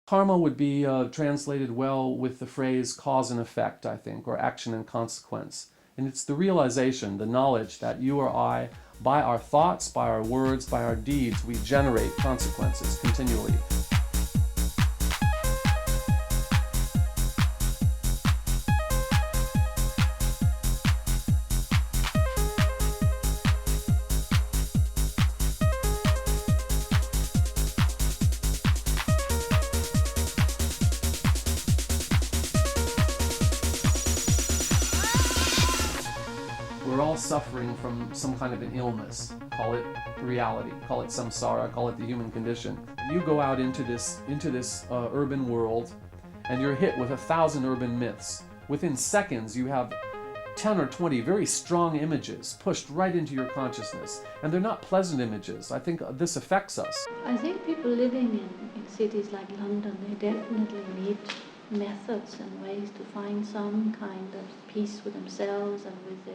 Karma would be translated well with the phrase cause and effect, I think, or action and consequence. And it's the realization, the knowledge that you or I, by our thoughts, by our words, by our deeds, we generate consequences continually. We're all suffering from some kind of an illness. Call it reality, call it samsara, call it the human condition. You go out into this urban world and you're hit with 1,000 urban myths. Within seconds you have 10 or 20 very strong images pushed right into your consciousness, and they're not pleasant images. I think this affects us. I think people living in cities like London, they definitely need methods and ways to find some kind of peace with themselves and with their,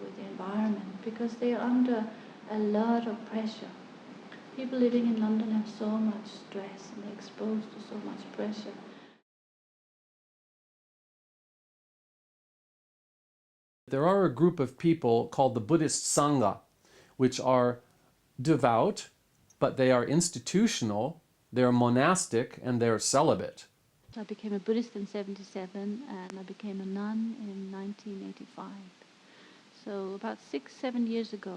with the environment, because they are under a lot of pressure. People living in London have so much stress and they're exposed to so much pressure. There are a group of people called the Buddhist Sangha, which are devout, but they are institutional, they're monastic, and they're celibate. I became a Buddhist in 1977 and I became a nun in 1985. So about 6-7 years ago,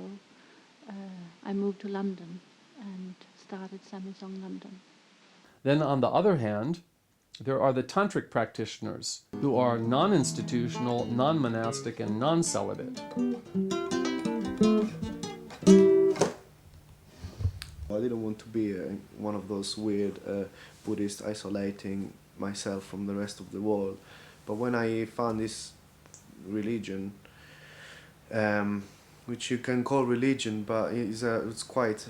I moved to London and started Samisong London. Then on the other hand, there are the tantric practitioners who are non-institutional, non-monastic, and non-celibate. I didn't want to be one of those weird Buddhists isolating myself from the rest of the world. But when I found this religion, which you can call religion, but it's quite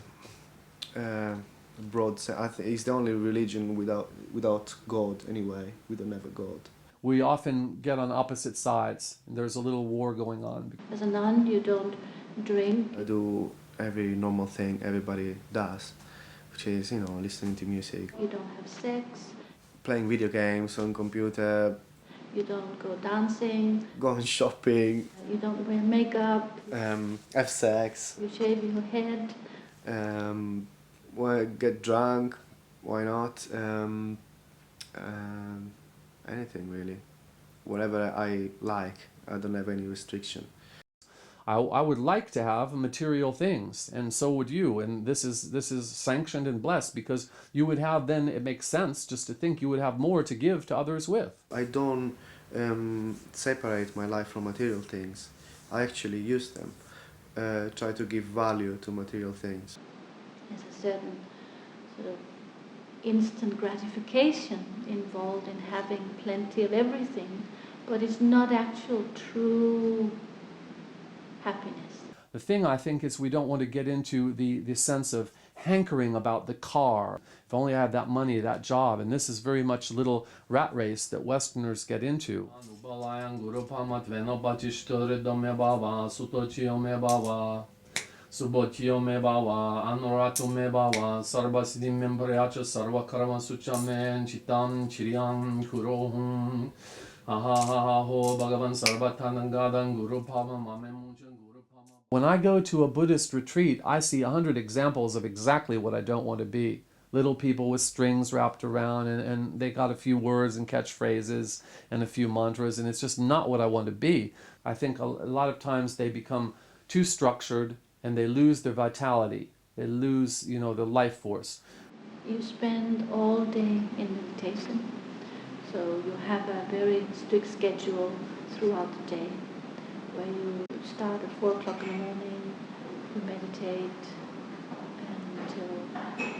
broad. I think it's the only religion without God anyway. We don't have a God. We often get on opposite sides. There's a little war going on. As a nun, you don't drink. I do every normal thing everybody does, which is, listening to music. You don't have sex. Playing video games on computer. You don't go dancing. Going shopping. You don't wear makeup. Have sex. You shave your head. Get drunk. Why not? Anything really. Whatever I like. I don't have any restriction. I would like to have material things, and so would you, and this is sanctioned and blessed, because you would have, then it makes sense just to think you would have more to give to others with. I don't separate my life from material things. I actually use them. Try to give value to material things. There's a certain sort of instant gratification involved in having plenty of everything, but it's not actual true happiness. The thing, I think, is we don't want to get into the sense of hankering about the car. If only I had that money, that job. And this is very much a little rat race that Westerners get into. When I go to a Buddhist retreat, I see 100 examples of exactly what I don't want to be. Little people with strings wrapped around, and they got a few words and catchphrases and a few mantras, and it's just not what I want to be. I think a lot of times they become too structured and they lose their vitality. They lose, their life force. You spend all day in meditation. So you have a very strict schedule throughout the day, where you start at 4 o'clock in the morning, you meditate until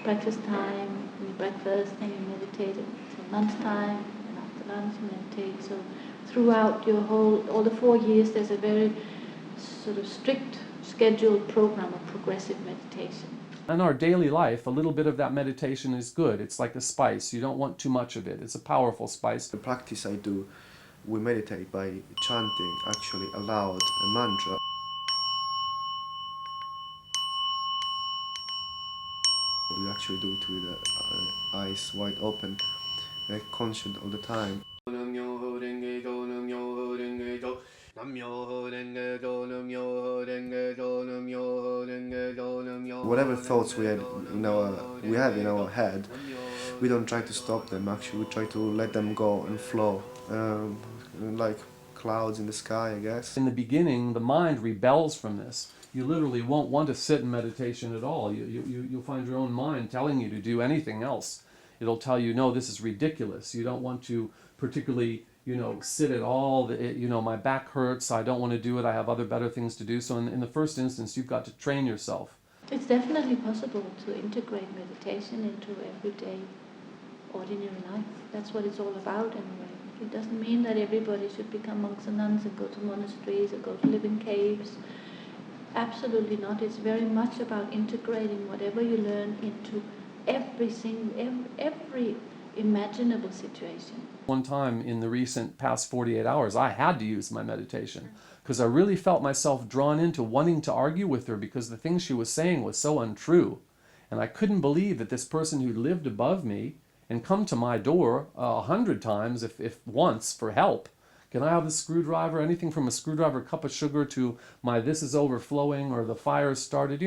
breakfast time, you eat breakfast, then you meditate until lunchtime, and after lunch you meditate. So throughout all the 4 years, there's a very sort of strict scheduled program of progressive meditation. In our daily life, a little bit of that meditation is good. It's like a spice. You don't want too much of it. It's a powerful spice. The practice I do, we meditate by chanting actually aloud a mantra. We actually do it with the eyes wide open, conscious all the time. Whatever thoughts we have in our head, we don't try to stop them. Actually, we try to let them go and flow, like clouds in the sky, I guess. In the beginning, the mind rebels from this. You literally won't want to sit in meditation at all. You'll find your own mind telling you to do anything else. It'll tell you, no, this is ridiculous. You don't want to particularly, sit at all. My back hurts. I don't want to do it. I have other better things to do. So in the first instance, you've got to train yourself. It's definitely possible to integrate meditation into everyday, ordinary life. That's what it's all about anyway. It doesn't mean that everybody should become monks and nuns and go to monasteries or go to live in caves. Absolutely not. It's very much about integrating whatever you learn into every imaginable situation. One time in the recent past 48 hours, I had to use my meditation because I really felt myself drawn into wanting to argue with her because the things she was saying was so untrue. And I couldn't believe that this person who lived above me and come to my door 100 times, if once, for help. Can I have a screwdriver? Anything from a screwdriver, cup of sugar, to my this is overflowing or the fire started,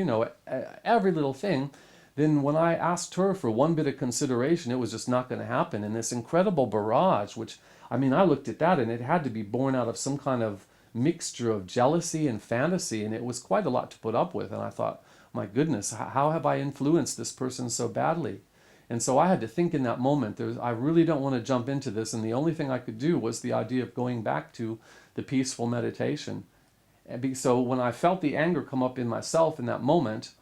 every little thing. Then when I asked her for one bit of consideration, it was just not going to happen. And this incredible barrage, which, I looked at that and it had to be born out of some kind of mixture of jealousy and fantasy. And it was quite a lot to put up with. And I thought, my goodness, how have I influenced this person so badly? And so I had to think in that moment, I really don't want to jump into this. And the only thing I could do was the idea of going back to the peaceful meditation. So when I felt the anger come up in myself in that moment,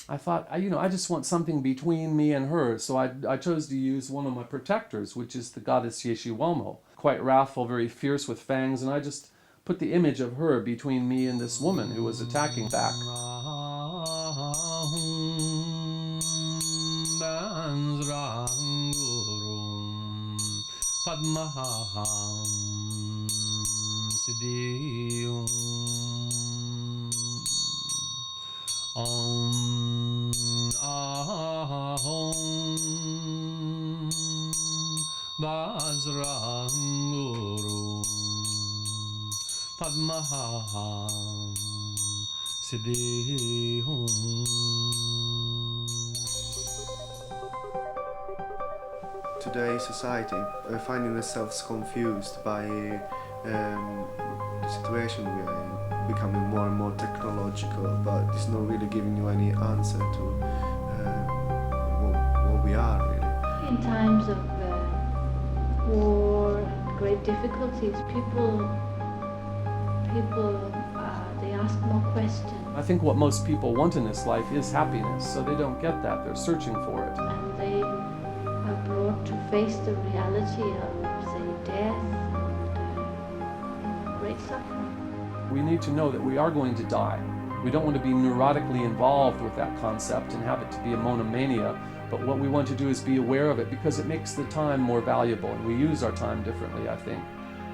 I thought, I just want something between me and her. So I chose to use one of my protectors, which is the goddess Yeshiwomo. Quite wrathful, very fierce with fangs. And I just put the image of her between me and this woman who was attacking back. Om Ahom Vajrangurum Padmaham Siddhihum. Today's society finding themselves confused by the situation we are in, becoming more and more technological, but it's not really giving you any answer to what we are really. In times of war, great difficulties, people they ask more questions. I think what most people want in this life is happiness, so they don't get that. They're searching for it. And they are brought to face the reality of, say, death and great suffering. We need to know that we are going to die. We don't want to be neurotically involved with that concept and have it to be a monomania, but what we want to do is be aware of it because it makes the time more valuable, and we use our time differently, I think.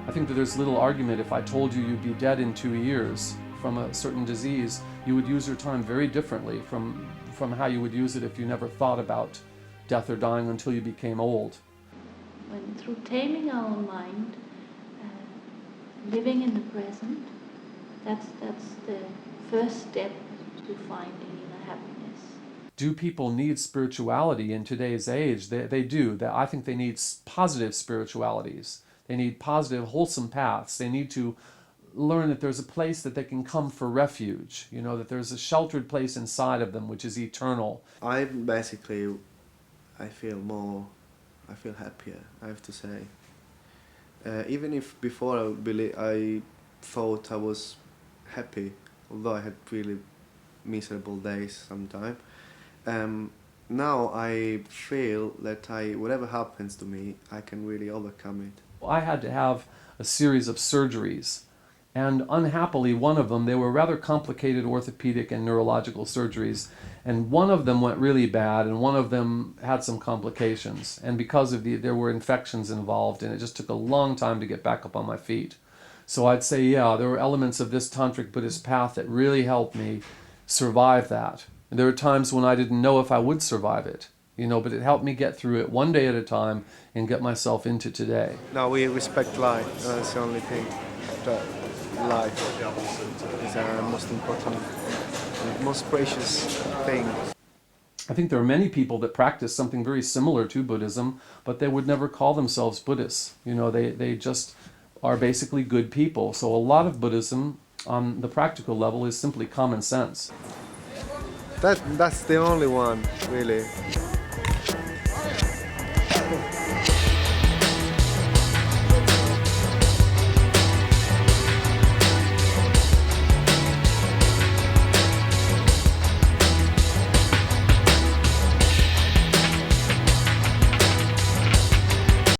I think that there's little argument if I told you you'd be dead in 2 years from a certain disease, you would use your time very differently from how you would use it if you never thought about death or dying until you became old. When through taming our own mind, living in the present, that's the first step to finding inner happiness. Do people need spirituality in today's age? They do. I think they need positive spiritualities. They need positive, wholesome paths. They need to learn that there's a place that they can come for refuge, that there's a sheltered place inside of them which is eternal. I feel happier, I have to say. Even if before I thought I was happy, although I had really miserable days sometimes, now I feel that whatever happens to me, I can really overcome it. I had to have a series of surgeries, and unhappily one of them, they were rather complicated orthopedic and neurological surgeries, and one of them went really bad and one of them had some complications, and because of there were infections involved, and it just took a long time to get back up on my feet. So I'd say, yeah, there were elements of this tantric Buddhist path that really helped me survive that. And there were times when I didn't know if I would survive it, but it helped me get through it one day at a time and get myself into today. No, we respect life. That's the only thing. That life is our most important, most precious thing. I think there are many people that practice something very similar to Buddhism, but they would never call themselves Buddhists. They just are basically good people. So a lot of Buddhism on the practical level is simply common sense. That's the only one, really.